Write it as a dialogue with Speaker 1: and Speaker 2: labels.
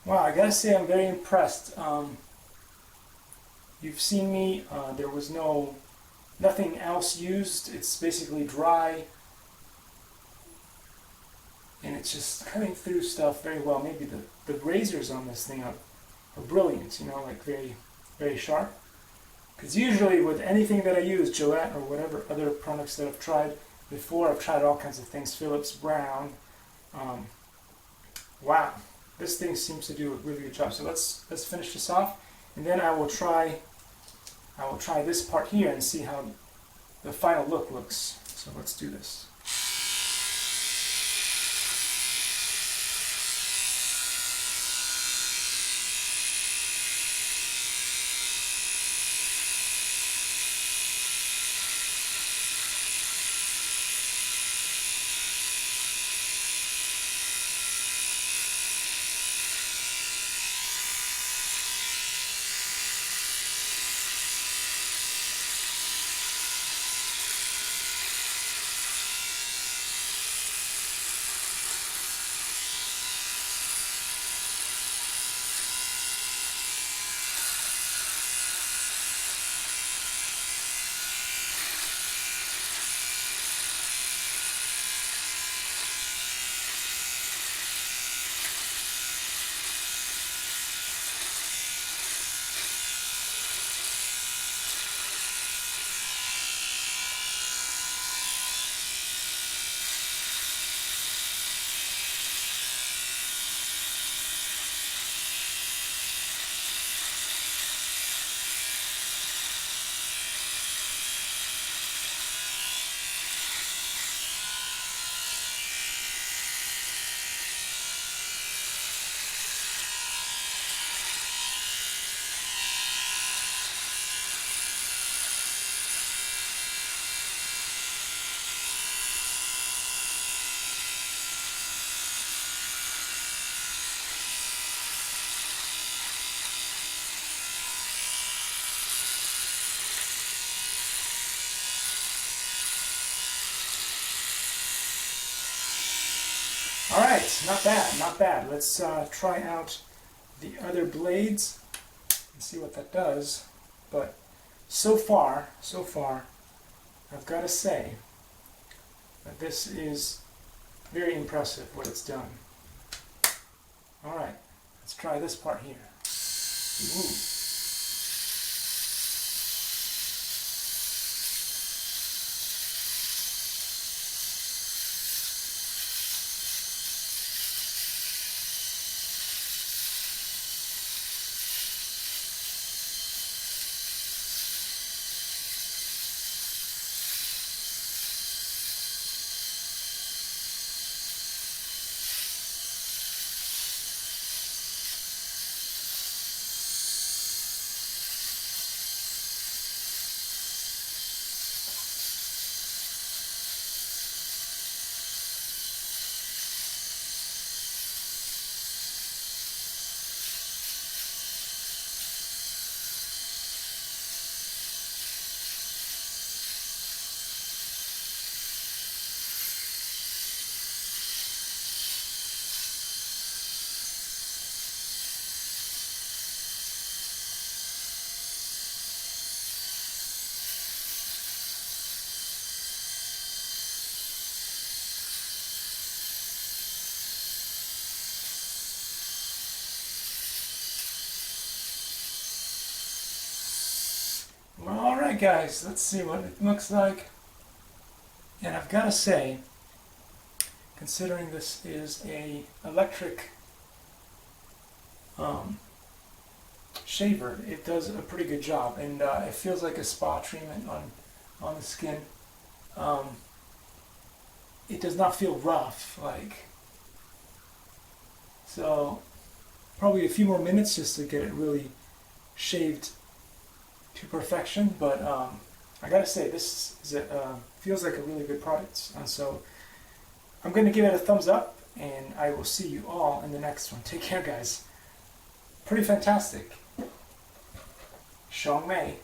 Speaker 1: Wow, I gotta say I'm very impressed. You've seen me, there was nothing else used. It's basically dry and it's just cutting through stuff very well. Maybe the razors on this thing are brilliant, like very, very sharp. Because usually with anything that I use, Gillette or whatever other products that I've tried before, I've tried all kinds of things, Philips, Brown. Wow, this thing seems to do a really good job. So let's finish this off, and then I will try this part here and see how the final look looks. So let's do this. All right, not bad, not bad. Let's try out the other blades and see what that does. But so far, I've got to say that this is very impressive what it's done. All right, let's try this part here. Ooh. Alright guys, let's see what it looks like. And I've got to say, considering this is a electric shaver, it does a pretty good job, and it feels like a spa treatment on the skin. It does not feel rough, so probably a few more minutes just to get it really shaved to perfection, but I gotta say this feels like a really good product, and so I'm gonna give it a thumbs up, and I will see you all in the next one. Take care guys. Pretty fantastic. Shongmei.